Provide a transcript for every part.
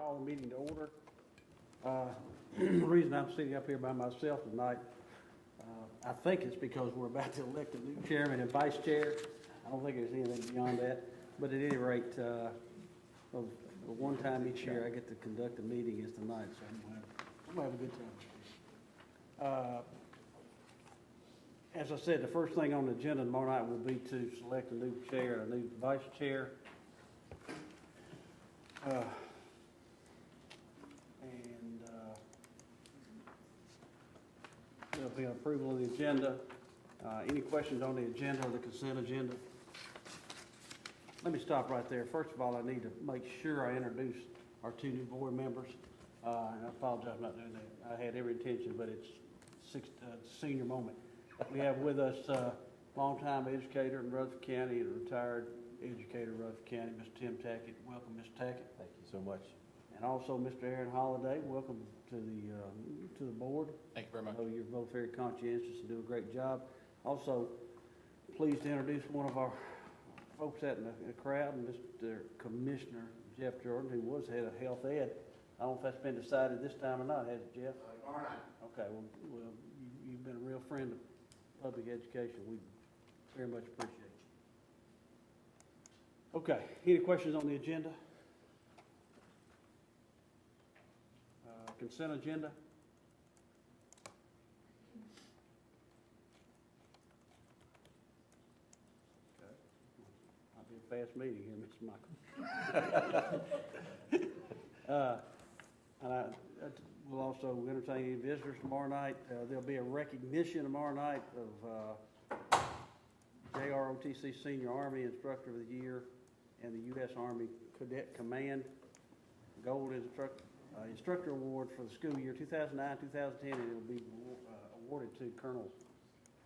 call the meeting to order. The reason I'm sitting up here by myself tonight, I think it's because we're about to elect a new chairman and vice chair. I don't think there's anything beyond that. But at any rate, one time each year I get to conduct a meeting is tonight, so I'm gonna have a good time. As I said, the first thing on the agenda tomorrow night will be to select a new chair, a new vice chair. There'll be an approval of the agenda. Any questions on the agenda or the consent agenda? Let me stop right there. First of all, I need to make sure I introduce our two new board members. And I apologize for not doing that. I had every intention, but it's senior moment. We have with us longtime educator in Rutherford County and a retired educator in Rutherford County, Mr. Tim Tackett. Welcome, Mr. Tackett. Thank you so much. And also Mr. Aaron Holliday. Welcome to the board. Thank you very much. I know you're both very conscientious and do a great job. Also, pleased to introduce one of our folks out in the crowd, Mr. Commissioner Jeff Jordan, who was head of health ed. I don't know if that's been decided this time or not, has it, Jeff? All right. Okay, well, you've been a real friend of public education. We very much appreciate you. Okay, any questions on the agenda? Consent agenda? Okay. Might be a fast meeting here, Mr. Michael. And we'll also entertain any visitors tomorrow night. There'll be a recognition tomorrow night of JROTC Senior Army Instructor of the Year and the U.S. Army Cadet Command Gold Instructor Award for the school year 2009-2010, and it will be awarded to Colonel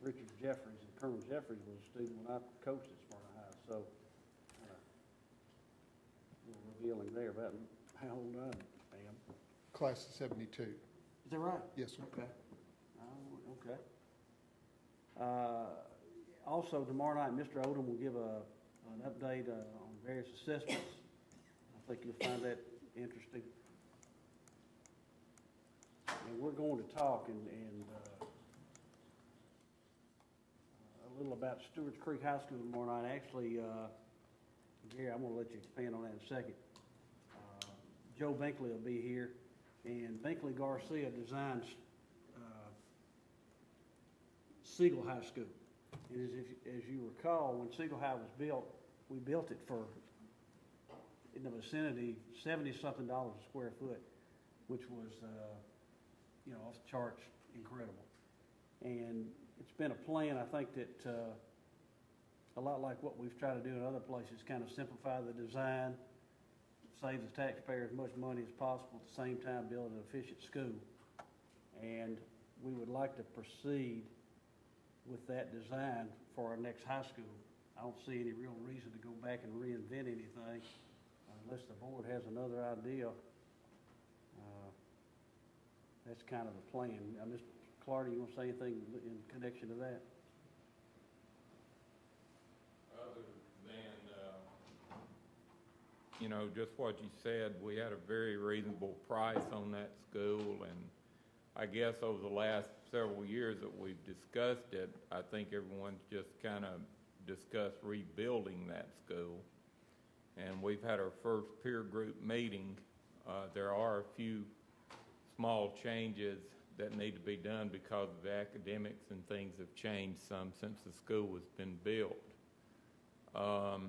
Richard Jeffries. And Colonel Jeffries was a student when I coached at Smyrna High, so a little revealing there about how old I am. Class of 72. Is that right? Yes, sir. Okay. Okay. Also, tomorrow night, Mr. Odom will give an update on various assessments. I think you'll find that interesting. And we're going to talk and a little about Stewart's Creek High School tomorrow night. Actually, Gary, I'm going to let you expand on that in a second. Joe Binkley will be here, and Binkley Garcia designs Siegel High School. And as you recall, when Siegel High was built, we built it for, in the vicinity, $70-something a square foot, which was off the charts, incredible. And it's been a plan, I think, that a lot like what we've tried to do in other places, kind of simplify the design, save the taxpayer as much money as possible, at the same time build an efficient school. And we would like to proceed with that design for our next high school. I don't see any real reason to go back and reinvent anything unless the board has another idea. That's kind of the plan. Mr. Clardy, you want to say anything in connection to that? Other than, just what you said, we had a very reasonable price on that school, and I guess over the last several years that we've discussed it, I think everyone's just kind of discussed rebuilding that school. And we've had our first peer group meeting. There are a few small changes that need to be done because of the academics and things have changed some since the school has been built. Of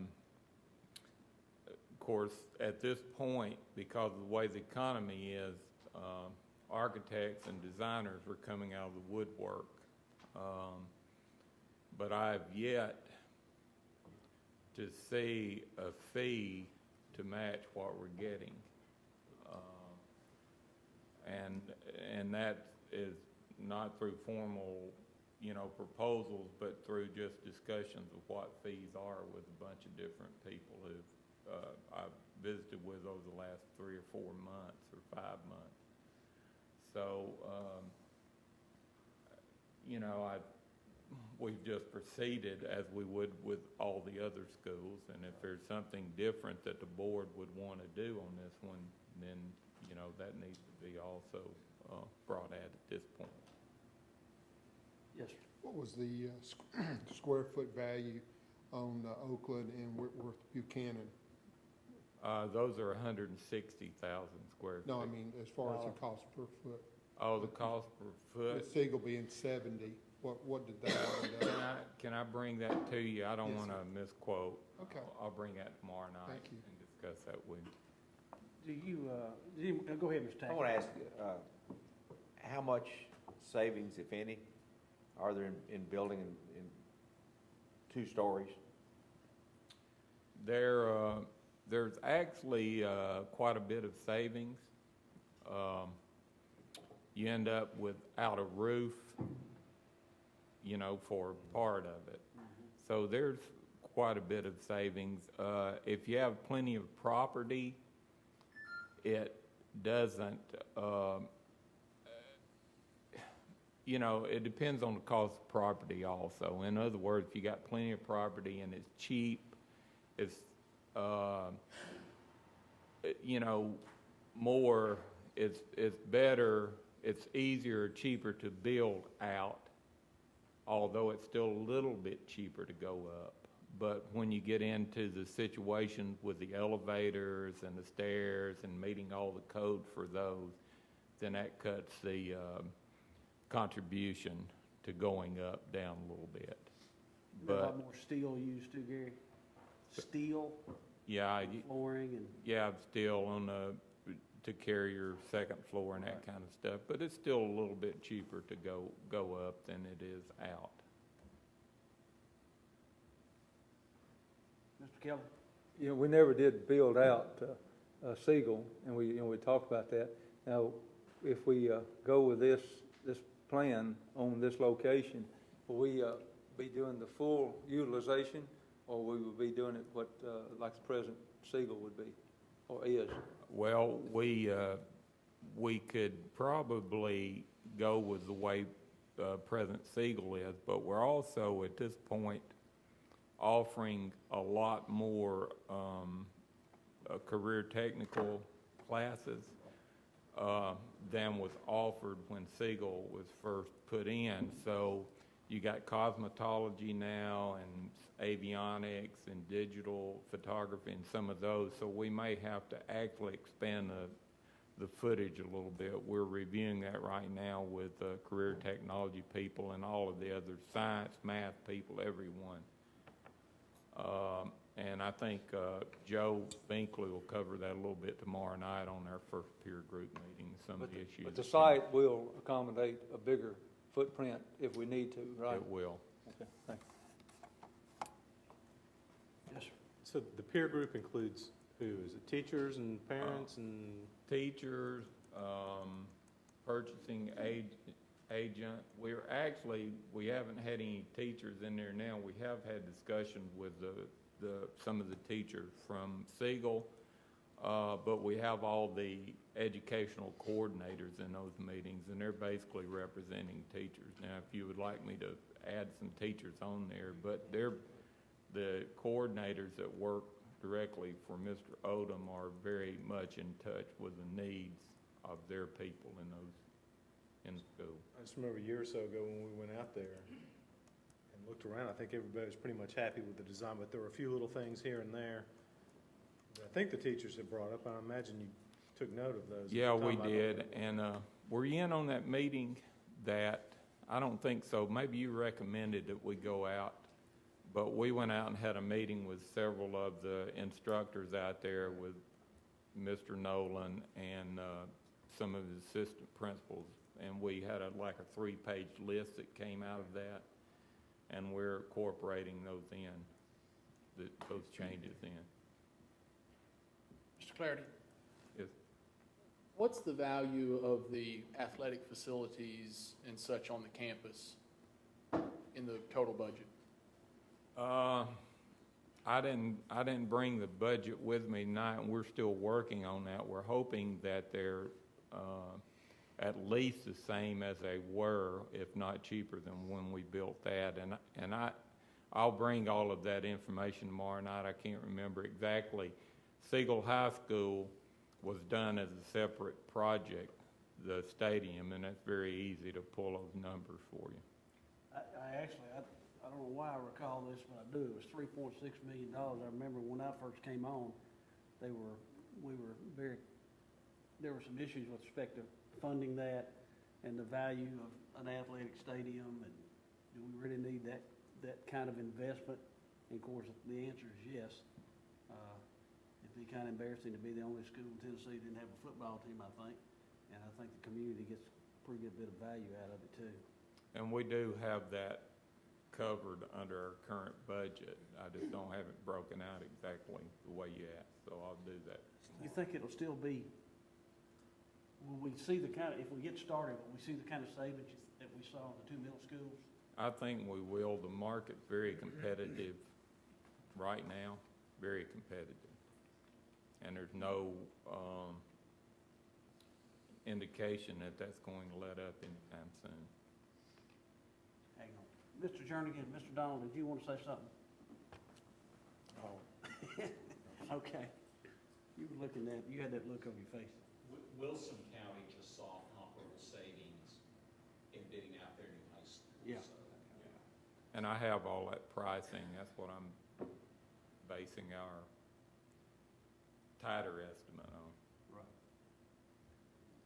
course, at this point, because of the way the economy is, architects and designers are coming out of the woodwork. But I've yet to see a fee to match what we're getting. And that is not through formal, proposals, but through just discussions of what fees are with a bunch of different people who I've visited with over the last 3 or 4 months or 5 months. So, we've just proceeded as we would with all the other schools, and if there's something different that the board would want to do on this one, then, you know, that needs to be also brought at this point. Yes, sir. What was the square foot value on Oakland and Whitworth Buchanan? Those are 160,000 square feet. No, I mean, as far as the cost per foot. Oh, the cost per foot? With Siegel being 70, what did that end up? Can I bring that to you? I don't Yes, want to misquote. Okay. I'll bring that tomorrow night Thank you. and discuss that with you. Go ahead, Mr. I Tackett. want to ask, how much savings, if any, are there in building in 2 stories? There's actually quite a bit of savings. You end up without a roof, you know, for part of it. So there's quite a bit of savings. If you have plenty of property, it doesn't, you know, it depends on the cost of property also. In other words, if you got plenty of property and it's cheap, it's, you know, more, it's better, it's easier, cheaper to build out, although it's still a little bit cheaper to go up. But when you get into the situations with the elevators and the stairs and meeting all the code for those, then that cuts the contribution to going up, down a little bit. A lot But, more steel used too, Gary? Steel, yeah, flooring, and yeah, still on the, to carry your second floor and that kind of stuff, but it's still a little bit cheaper to go up than it is out. Mr. Kelly? You know, we never did build out Siegel, and we talked about that. Now, if we go with this plan on this location, will we be doing the full utilization, or we will be doing it like the present Siegel would be, or is? Well, we could probably go with the way present Siegel is, but we're also at this point offering a lot more career technical classes than was offered when Siegel was first put in. So you got cosmetology now and avionics and digital photography and some of those. So we may have to actually expand the footage a little bit. We're reviewing that right now with career technology people and all of the other science, math people, everyone. And I think Joe Binkley will cover that a little bit tomorrow night on our first peer group meeting, some of the issues. But the site will accommodate a bigger footprint if we need to, right? It will. Okay, thank you. Yes, sir. So the peer group includes who? Is it teachers and parents and? Teachers, purchasing agent. We haven't had any teachers in there now. We have had discussions with some of the teachers from Siegel, but we have all the educational coordinators in those meetings, and they're basically representing teachers. Now, if you would like me to add some teachers on there, but they're the coordinators that work directly for Mr. Odom are very much in touch with the needs of their people in school. I just remember a year or so ago when we went out there and looked around, I think everybody was pretty much happy with the design, but there were a few little things here and there that I think the teachers had brought up. I imagine you took note of those. Yeah, we did, and were you in on that meeting that, I don't think so, maybe you recommended that we go out, but we went out and had a meeting with several of the instructors out there with Mr. Nolan and some of his assistant principals, and we had a 3-page list that came out of that, and we're incorporating those those changes in. Mr. Clarity, Yes. what's the value of the athletic facilities and such on the campus in the total budget? I didn't bring the budget with me tonight, and we're still working on that. We're hoping that at least the same as they were, if not cheaper than when we built that. And I'll bring all of that information tomorrow night. I can't remember exactly. Siegel High School was done as a separate project, the stadium, and it's very easy to pull those numbers for you. I don't know why I recall this, but I do. It was $3.6 million. I remember when I first came on, there were some issues with respect to funding that and the value of an athletic stadium, and do we really need that kind of investment? And of course, the answer is yes. It'd be kind of embarrassing to be the only school in Tennessee that didn't have a football team, I think. And I think the community gets a pretty good bit of value out of it too. And we do have that covered under our current budget. I just don't have it broken out exactly the way you asked, so I'll do that. You think it'll still be, will we see the kind of, if we get started, will we see the kind of savings that we saw in the two middle schools? I think we will. The market's very competitive right now, very competitive. And there's no indication that that's going to let up anytime soon. Hang on. Mr. Jernigan, Mr. Donald, did you want to say something? Oh. Okay. You were looking at, you had that look on your face. Wilson County just saw comparable savings in bidding out their new high school. Yeah. So, yeah. And I have all that pricing. That's what I'm basing our tighter estimate on. Right.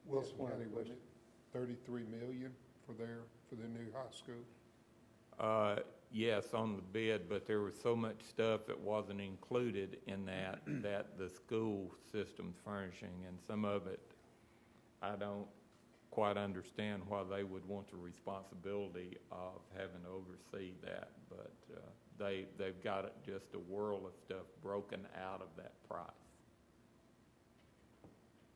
Wilson Yes, County was wasn't 33 million for their new high school. Yes, on the bid, but there was so much stuff that wasn't included in that the school system's furnishing, and some of it, I don't quite understand why they would want the responsibility of having to oversee that, but they've got it, just a whirl of stuff broken out of that price.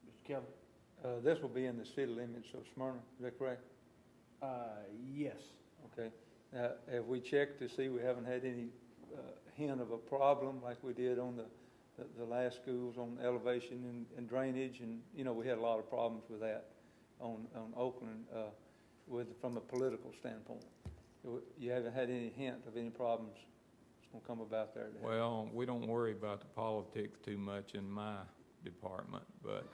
Mr. Kelly? This will be in the city limits of Smyrna, is that correct? Yes. Okay. Now, have we checked to see we haven't had any hint of a problem like we did on the last schools on elevation and drainage? And, you know, we had a lot of problems with that on Oakland from a political standpoint. You haven't had any hint of any problems that's going to come about there? Well, we don't worry about the politics too much in my department, but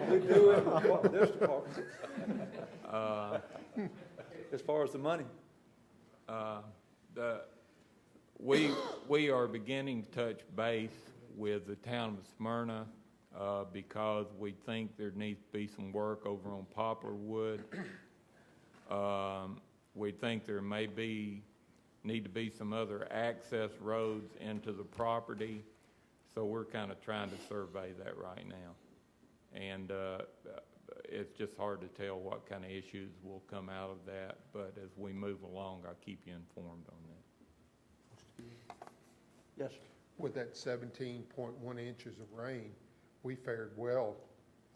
We do in this department. As far as the money. We are beginning to touch base with the town of Smyrna because we think there needs to be some work over on Poplar Wood. We think there need to be some other access roads into the property. So we're kind of trying to survey that right now. And it's just hard to tell what kind of issues will come out of that. But as we move along, I'll keep you informed on that. Yes, sir. With that 17.1 inches of rain, we fared well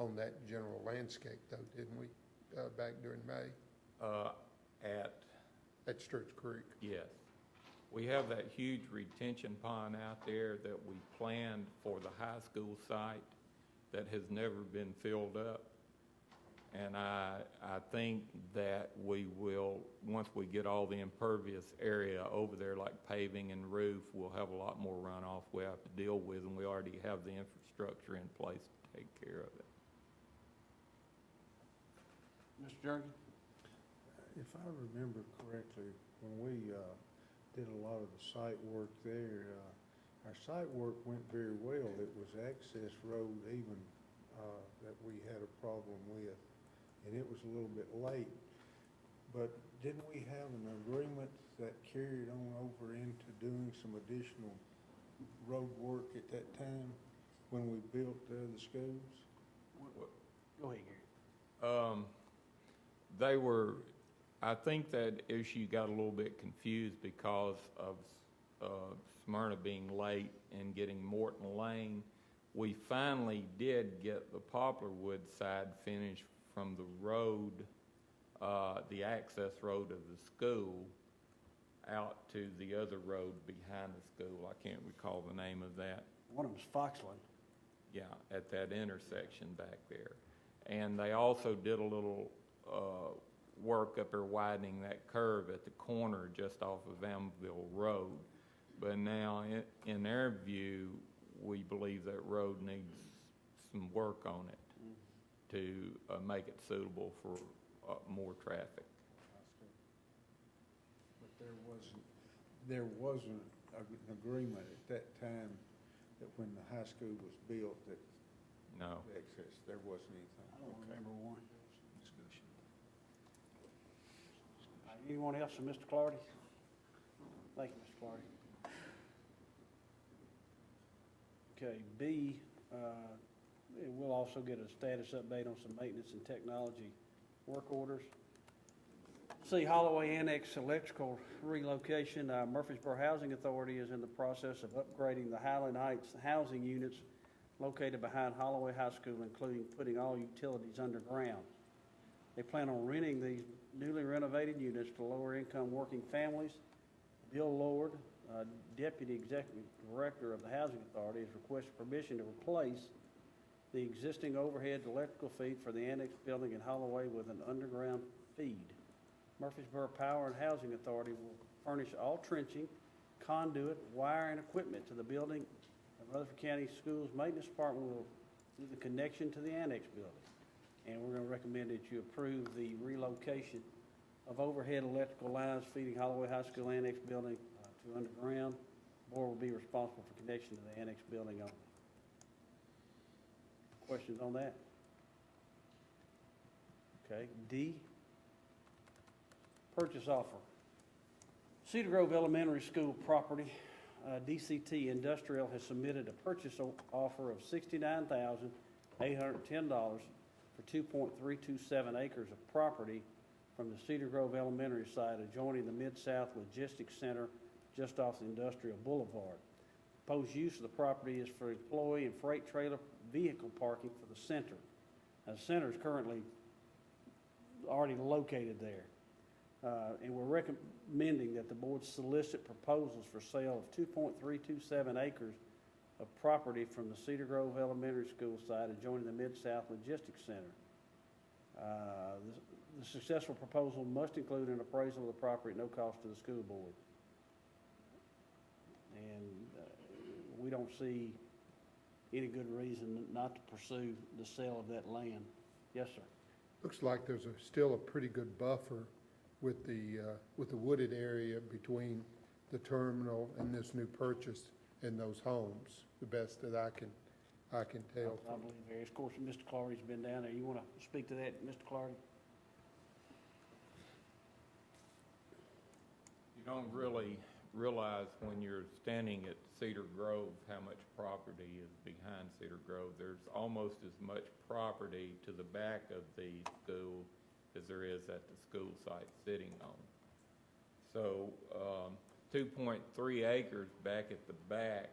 on that general landscape though, didn't we, back during May at Sturge Creek? Yes. We have that huge retention pond out there that we planned for the high school site that has never been filled up. And I think that we will, once we get all the impervious area over there, like paving and roof, we'll have a lot more runoff we have to deal with, and we already have the infrastructure in place to take care of it. Mr. Jernigan? If I remember correctly, when we did a lot of the site work there, our site work went very well. It was access road even that we had a problem with, and it was a little bit late. But didn't we have an agreement that carried on over into doing some additional road work at that time when we built the schools? Go ahead, Gary. I think that issue got a little bit confused because of Smyrna being late and getting Morton Lane. We finally did get the Poplarwood side finished from the road, the access road of the school, out to the other road behind the school. I can't recall the name of that. One of them's Foxland. Yeah, at that intersection back there. And they also did a little work up there widening that curve at the corner just off of Amville Road. But now, in their view, we believe that road needs some work on it to make it suitable for more traffic. But there wasn't an agreement at that time that when the high school was built that No. access, there wasn't anything. I don't remember one. Anyone else from Mr. Clardy? Thank you, Mr. Clardy. Okay, B, we'll also get a status update on some maintenance and technology work orders. C, Holloway Annex electrical relocation. Murfreesboro Housing Authority is in the process of upgrading the Highland Heights housing units located behind Holloway High School, including putting all utilities underground. They plan on renting these newly renovated units to lower-income working families. Bill Lord, Deputy Executive Director of the Housing Authority, has requested permission to replace the existing overhead electrical feed for the annex building in Holloway with an underground feed. Murfreesboro Power and Housing Authority will furnish all trenching, conduit, wire, and equipment to the building. The Rutherford County Schools Maintenance Department will do the connection to the annex building. And we're going to recommend that you approve the relocation of overhead electrical lines feeding Holloway High School Annex Building to underground. The board will be responsible for connection to the annex building only. Questions on that? Okay, D, purchase offer. Cedar Grove Elementary School property, DCT Industrial has submitted a purchase offer of $69,810 for 2.327 acres of property from the Cedar Grove Elementary site adjoining the Mid-South Logistics Center just off the Industrial Boulevard. Proposed use of the property is for employee and freight trailer vehicle parking for the center. Now, the center is currently already located there. And we're recommending that the board solicit proposals for sale of 2.327 acres of property from the Cedar Grove Elementary School site adjoining the Mid-South Logistics Center. The successful proposal must include an appraisal of the property at no cost to the school board. And we don't see any good reason not to pursue the sale of that land. Yes, sir. Looks like there's still a pretty good buffer with the wooded area between the terminal and this new purchase and those homes, the best that I can tell. I believe there is. Of course, Mr. Clardy's been down there. You want to speak to that, Mr. Clardy? You don't really realize when you're standing at Cedar Grove how much property is behind Cedar Grove. There's almost as much property to the back of the school as there is at the school site sitting on. So 2.3 acres back at the back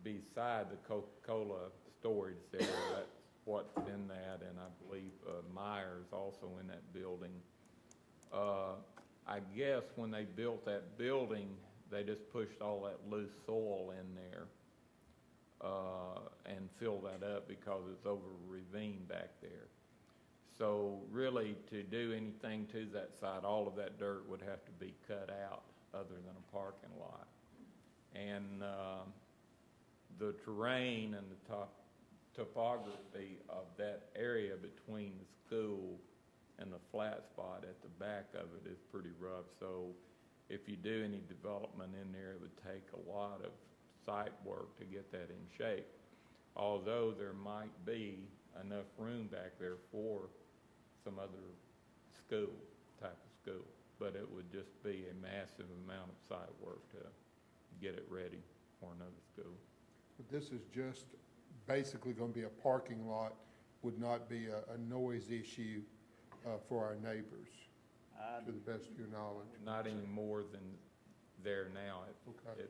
beside the Coca-Cola storage there, that's what's in that, and I believe Myers also in that building. I guess when they built that building, they just pushed all that loose soil in there and filled that up because it's over a ravine back there. So really, to do anything to that side, all of that dirt would have to be cut out other than a parking lot. And the terrain and the topography of that area between the school and the flat spot at the back of it is pretty rough. So if you do any development in there, it would take a lot of site work to get that in shape. Although there might be enough room back there for some other type of school, but it would just be a massive amount of site work to get it ready for another school. But this is just basically going to be a parking lot, would not be a noise issue for our neighbors, to the best of your knowledge. Not any more than there now. Okay.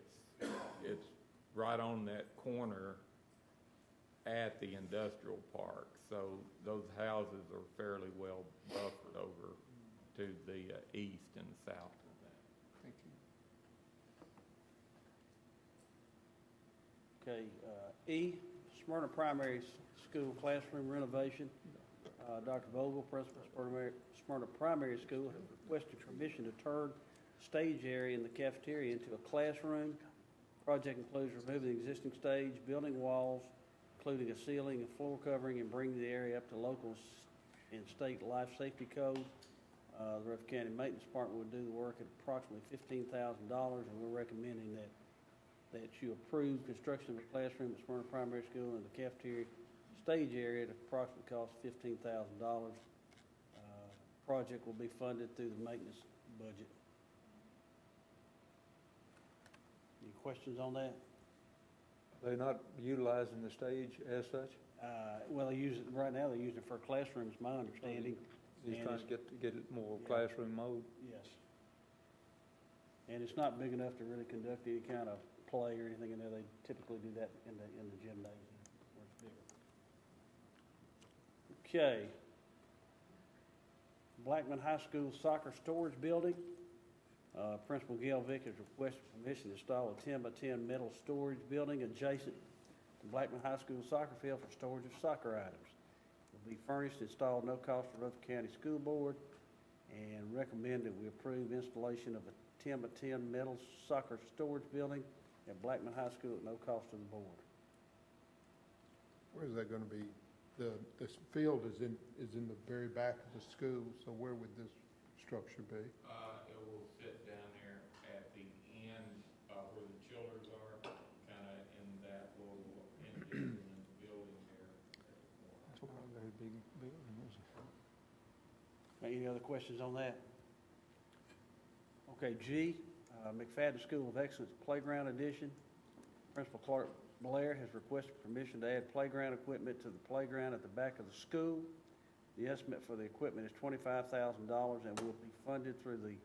It's right on that corner at the industrial park. So those houses are fairly well buffered over to the east and south of that. Thank you. Okay, E, Smyrna Primary School classroom renovation. Dr. Vogel, principal of Smyrna Primary School, has requested permission to turn stage area in the cafeteria into a classroom. Project includes removing the existing stage, building walls, including a ceiling and floor covering, and bringing the area up to local and state life safety code. The Rutherford County Maintenance Department would do the work at approximately $15,000, and we're recommending that you approve construction of a classroom at Smyrna Primary School in the cafeteria stage area at approximately cost $15,000. Project will be funded through the maintenance budget. Any questions on that? They're not utilizing the stage as such? Well, right now they're using it for classrooms, my understanding. Just And trying to get it more Yeah. classroom mode? Yes. And it's not big enough to really conduct any kind of play or anything in there. They typically do that in the gymnasium where it's bigger. Okay. Blackman High School Soccer Storage Building. Principal Gail Vick has requested permission to install a 10-by-10 metal storage building adjacent to Blackman High School soccer field for storage of soccer items. It will be furnished, installed, no cost to Rutherford County School Board, and recommend that we approve installation of a 10-by-10 metal soccer storage building at Blackman High School at no cost to the board. Where is that gonna be? This field is in the very back of the school, so where would this structure be? It will sit down there at the end, where the chillers are, kinda in that little engine in the building there. That's a very big building, isn't it? Any other questions on that? Okay, G, McFadden School of Excellence Playground Addition. Principal Clark Blair has requested permission to add playground equipment to the playground at the back of the school. The estimate for the equipment is $25,000 and will be funded through the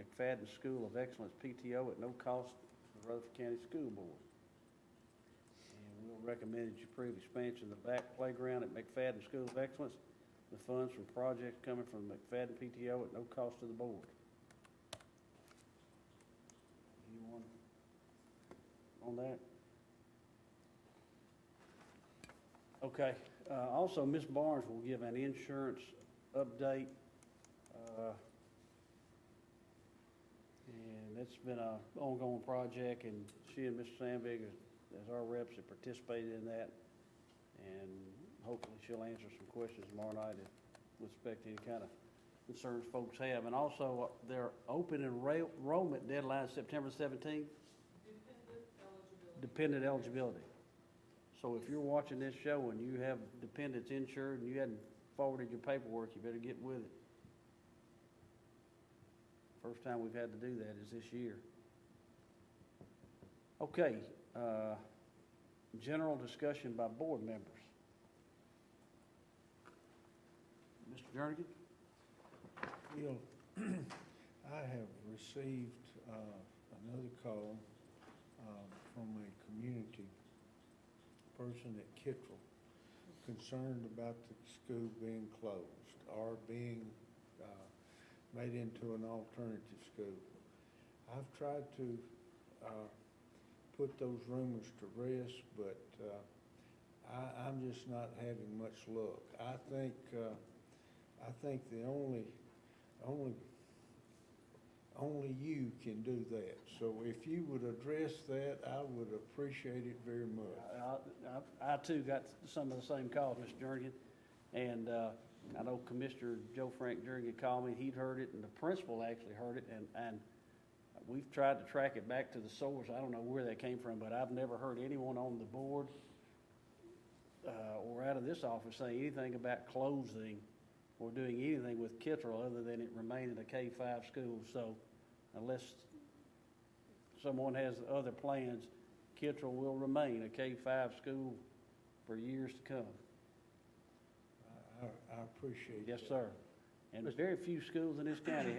McFadden School of Excellence PTO at no cost to the Rutherford County School Board. And we'll recommend that you approve expansion of the back playground at McFadden School of Excellence. The funds from projects coming from the McFadden PTO at no cost to the board. Anyone on that? Okay, also, Ms. Barnes will give an insurance update. And it's been an ongoing project, and she and Mr. Sandvig, as our reps, have participated in that. And hopefully she'll answer some questions tomorrow night with respect to any kind of concerns folks have. And also, their open enrollment deadline is September 17th. Dependent eligibility. So if you're watching this show and you have dependents insured and you hadn't forwarded your paperwork, you better get with it. First time we've had to do that is this year. Okay, general discussion by board members. Mr. Jernigan? Bill, I have received another call from a community person at Kittrell concerned about the school being closed or being made into an alternative school. I've tried to put those rumors to rest, but I'm just not having much luck. I think the only you can do that. So if you would address that, I would appreciate it very much. I too got some of the same calls, Mr. Jernigan, and I know Commissioner Joe Frank Jernigan called me. He'd heard it, and the principal actually heard it, and we've tried to track it back to the source. I don't know where that came from, but I've never heard anyone on the board or out of this office say anything about closing or doing anything with Kittrell other than it remaining a K-5 school. So unless someone has other plans, Kittrell will remain a K-5 school for years to come. I appreciate that. Yes, sir. And very few schools in this county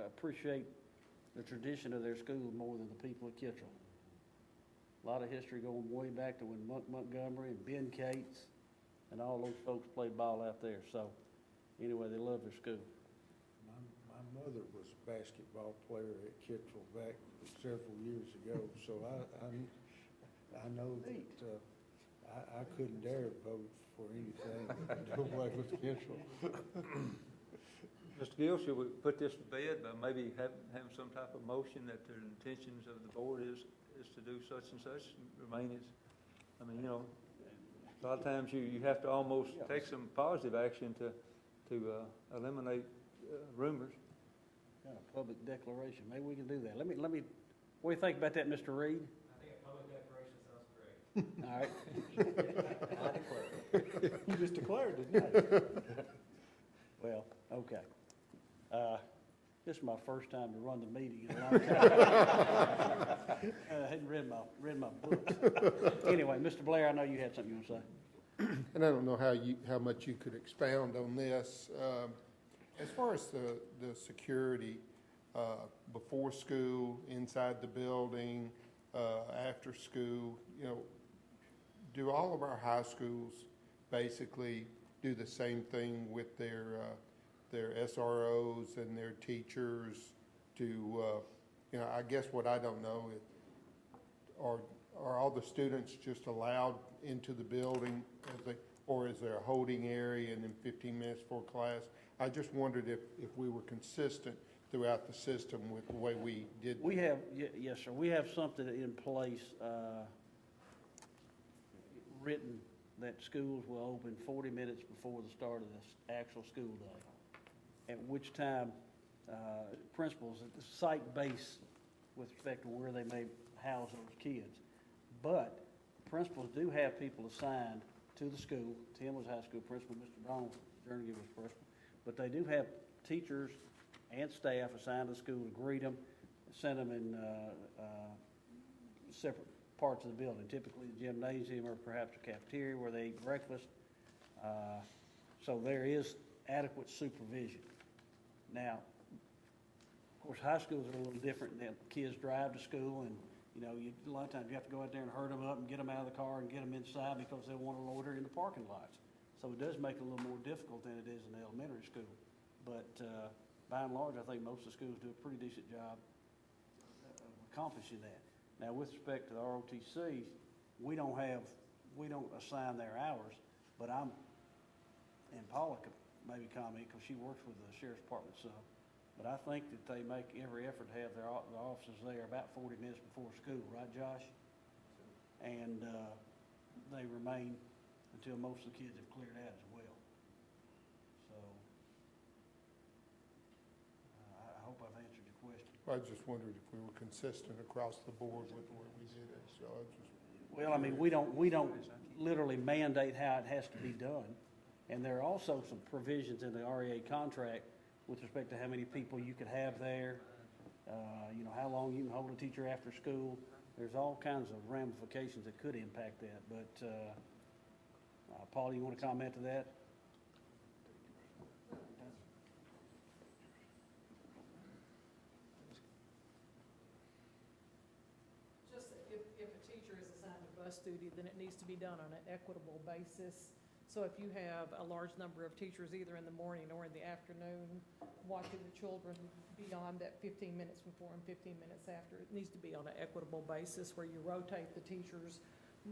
appreciate the tradition of their schools more than the people of Kittrell. A lot of history going way back to when Montgomery and Ben Cates and all those folks played ball out there. So anyway, they love their school. My mother was a basketball player at Kittrell back several years ago, so I know that I couldn't dare vote for anything to do away with pencil. Mr. Gill, should we put this to bed by maybe having some type of motion that the intentions of the board is to do such and such, remain as, I mean, you know, a lot of times you have to almost take some positive action to eliminate rumors. Kind of public declaration, maybe we can do that. Let me, what do you think about that, Mr. Reed? I think a public declaration sounds great. All right. You just declared, didn't you? Well, okay. This is my first time to run the meeting in a long time. I hadn't read my books. Anyway, Mr. Blair, I know you had something you want to say. And I don't know how much you could expound on this. As far as the security, before school, inside the building, after school, you know, do all of our high schools basically do the same thing with their SROs and their teachers to, you know, I guess what I don't know is, are all the students just allowed into the building or is there a holding area and then 15 minutes before class? I just wondered if we were consistent throughout the system with the way we did. We have, yes, sir, we have something in place, written, that schools will open 40 minutes before the start of the actual school day, at which time principals at the site base with respect to where they may house those kids. But principals do have people assigned to the school. Tim was high school principal, Mr. Donald Jernigan was principal. But they do have teachers and staff assigned to the school to greet them, send them in separate parts of the building, typically the gymnasium or perhaps a cafeteria where they eat breakfast. So there is adequate supervision. Now, of course, high schools are a little different. The kids drive to school and, you know, a lot of times you have to go out there and herd them up and get them out of the car and get them inside because they want to loiter in the parking lots. So it does make it a little more difficult than it is in the elementary school. But by and large, I think most of the schools do a pretty decent job of accomplishing that. Now, with respect to the ROTCs, we don't assign their hours, but and Paula could maybe comment because she works with the sheriff's department some, but I think that they make every effort to have the officers there about 40 minutes before school, right, Josh? And they remain until most of the kids have cleared out as well. So I hope I've answered your question. I just wondered if we were consistent across the board with the way we did it, so I just. Well, I mean, we don't literally mandate how it has to be done. And there are also some provisions in the REA contract with respect to how many people you could have there, you know, how long you can hold a teacher after school. There's all kinds of ramifications that could impact that. But, Paul, you want to comment to that? Just if a teacher is assigned to bus duty, then it needs to be done on an equitable basis. So if you have a large number of teachers either in the morning or in the afternoon watching the children beyond that 15 minutes before and 15 minutes after, it needs to be on an equitable basis where you rotate the teachers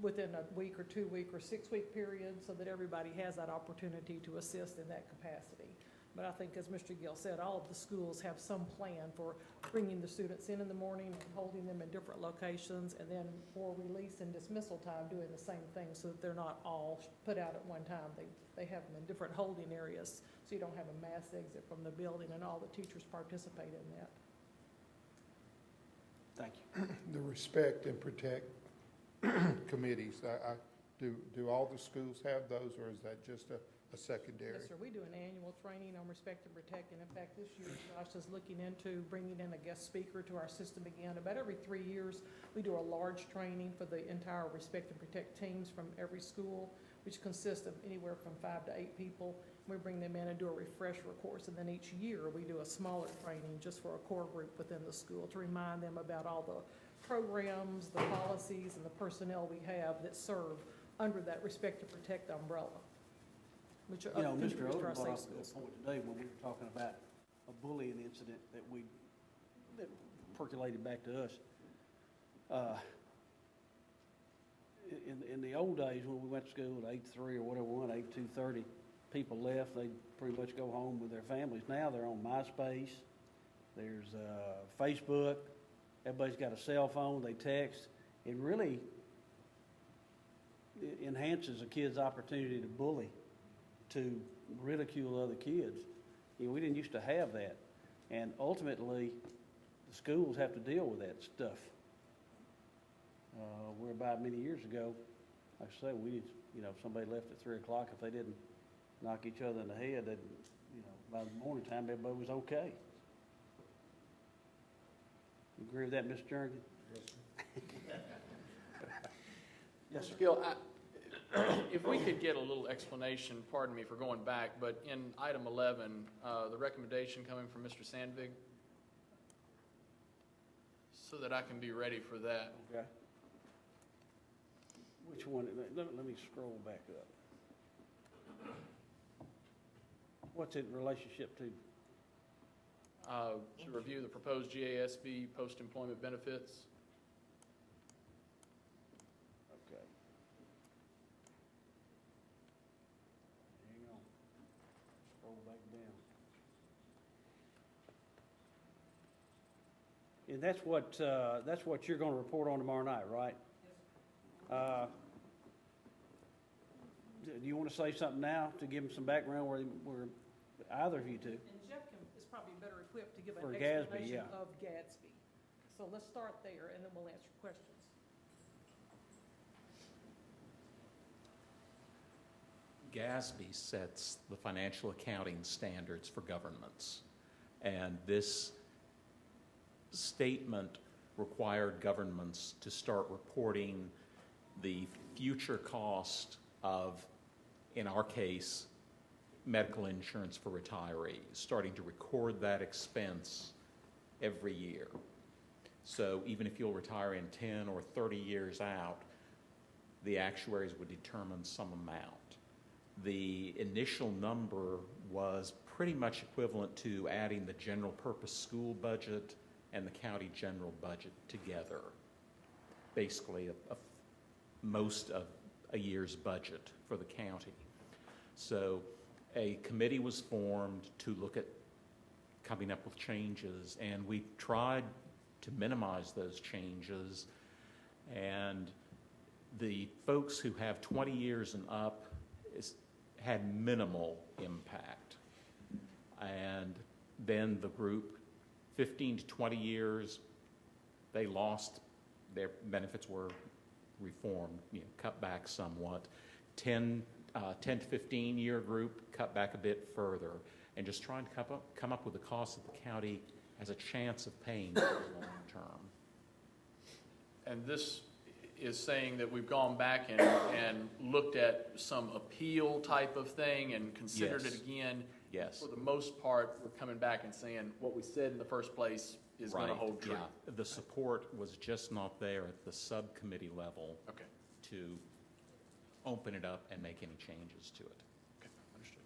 within a week or 2 week or 6 week period so that everybody has that opportunity to assist in that capacity. But I think, as Mr. Gill said, all of the schools have some plan for bringing the students in the morning and holding them in different locations, and then for release and dismissal time, doing the same thing so that they're not all put out at one time. They have them in different holding areas, so you don't have a mass exit from the building, and all the teachers participate in that. Thank you. The respect and protect committees, do all the schools have those, or is that just a secondary? Yes, sir. We do an annual training on respect and protect, and in fact, this year, Josh is looking into bringing in a guest speaker to our system again. About every 3 years, we do a large training for the entire respect and protect teams from every school, which consists of anywhere from 5 to 8 people. We bring them in and do a refresher course, and then each year, we do a smaller training just for a core group within the school to remind them about all the programs, the policies, and the personnel we have that serve under that respect and protect umbrella. Which You know, Mr. contributes to Odom our brought up safe a good schools. point today when we were talking about a bullying incident that percolated back to us. in the old days, when we went to school at 8 to 3 or whatever, 2:30, people left, they'd pretty much go home with their families. Now they're on MySpace, there's Facebook, everybody's got a cell phone, they text. It really enhances a kid's opportunity to bully, to ridicule other kids. You know, we didn't used to have that. And ultimately, the schools have to deal with that stuff. Where about many years ago, like I say, if somebody left at 3 o'clock, if they didn't knock each other in the head, then, by the morning time, everybody was okay. You agree with that, Mr. Jernigan? Yes, sir. Gil, if we could get a little explanation, pardon me for going back, but in item 11, the recommendation coming from Mr. Sandvig, so that I can be ready for that. Okay. Which one? Let me scroll back up. What's it in relationship to? To review the proposed GASB post-employment benefits. Okay. Hang on. Scroll back down. And that's what you're gonna report on tomorrow night, right? Do you wanna say something now to give them some background where either of you two? And Jeff is probably better equipped to give For an Gatsby, explanation yeah. of Gatsby. So let's start there, and then we'll answer questions. GASB sets the financial accounting standards for governments, and this statement required governments to start reporting the future cost of, in our case, medical insurance for retirees, starting to record that expense every year. So even if you'll retire in 10 or 30 years out, the actuaries would determine some amount. The initial number was pretty much equivalent to adding the general purpose school budget and the county general budget together. Basically, most of a year's budget for the county. So a committee was formed to look at coming up with changes, and we tried to minimize those changes. And the folks who have 20 years and up had minimal impact. And then the group, 15 to 20 years, they lost, their benefits were reformed, cut back somewhat. 10 to 15 year group cut back a bit further, and just trying to come up with the cost that the county has a chance of paying for the long term. And this is saying that we've gone back and looked at some appeal type of thing and considered Yes. it again. Yes. For the most part, we're coming back and saying what we said in the first place is going to Right, hold true. yeah. The support was just not there at the subcommittee level Okay. to open it up and make any changes to it. Okay, understood.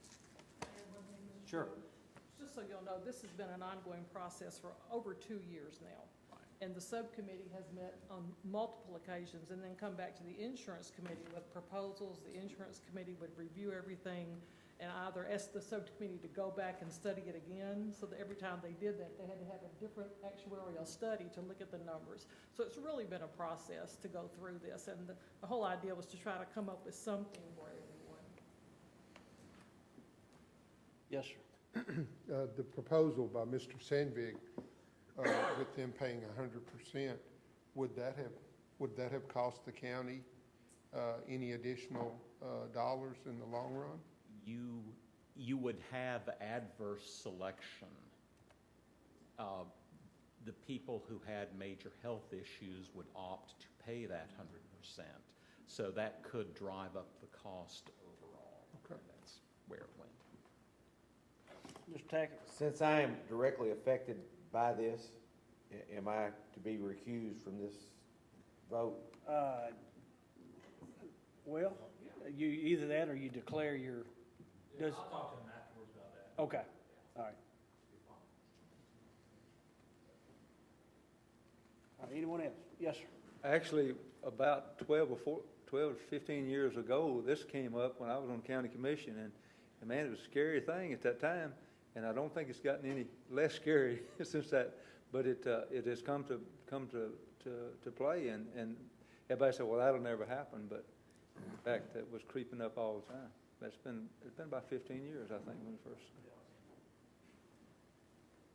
Sure. Just so you'll know, this has been an ongoing process for over 2 years now. And the subcommittee has met on multiple occasions and then come back to the insurance committee with proposals. The insurance committee would review everything and either ask the subcommittee to go back and study it again, so that every time they did that, they had to have a different actuarial study to look at the numbers. So it's really been a process to go through this, and the whole idea was to try to come up with something for everyone. Yes, sir. The proposal by Mr. Sandvig, with them paying 100%, would that have cost the county any additional dollars in the long run? You would have adverse selection. The people who had major health issues would opt to pay that 100%. So that could drive up the cost overall. Okay. That's where it went. Mr. Tackett? Since I am directly affected by this, am I to be recused from this vote? Well, you either that or you declare your. I'll talk to him afterwards about that. Okay, all right. Anyone else? Yes, sir. Actually, about 12 12 to 15 years ago, this came up when I was on county commission, and man, it was a scary thing at that time, and I don't think it's gotten any less scary since that, but it has come to play, and everybody said, well, that'll never happen, but in fact, it was creeping up all the time. It's been about 15 years, I think, when it first.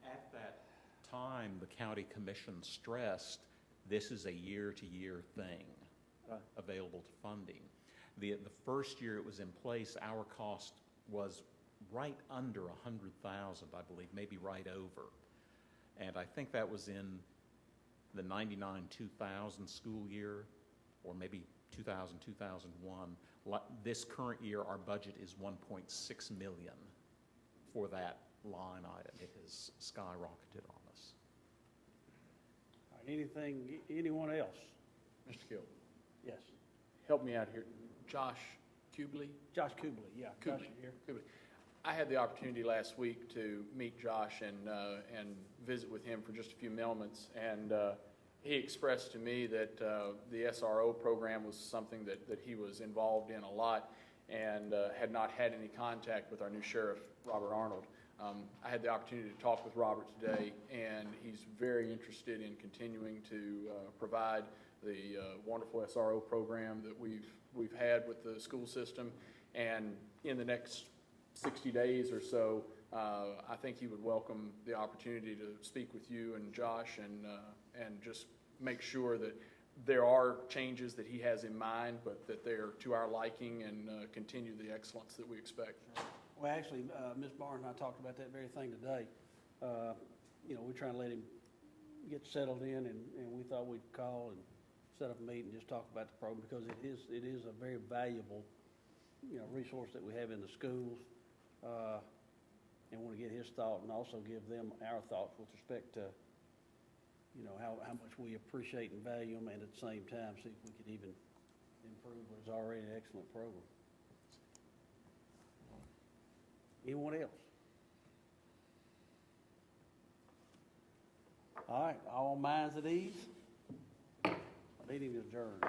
At that time, the county commission stressed this is a year-to-year thing available to funding. The first year it was in place, our cost was right under 100,000, I believe, maybe right over. And I think that was in the 99-2000 school year, or maybe 2000, 2001. This current year, our budget is 1.6 million for that line item. It has skyrocketed on us. All right, anyone else? Mr. Kill, Yes. help me out here. Josh Kubley? Josh Kubley, yeah. Josh Kubley. here. Kubley. I had the opportunity last week to meet Josh and visit with him for just a few moments, and he expressed to me that the SRO program was something that he was involved in a lot, and had not had any contact with our new sheriff, Robert Arnold. I had the opportunity to talk with Robert today, and he's very interested in continuing to provide the wonderful SRO program that we've had with the school system. And in the next 60 days or so, I think he would welcome the opportunity to speak with you and Josh and just make sure that there are changes that he has in mind, but that they're to our liking and continue the excellence that we expect. Well, actually, Ms. Barnes and I talked about that very thing today. We're trying to let him get settled in, and we thought we'd call and set up a meeting and just talk about the program, because it is a very valuable, resource that we have in the schools. And want to get his thought and also give them our thoughts with respect to, how much we appreciate and value them, and at the same time, see if we could even improve what is already an excellent program. Anyone else? All right, all minds at ease? Meeting adjourned.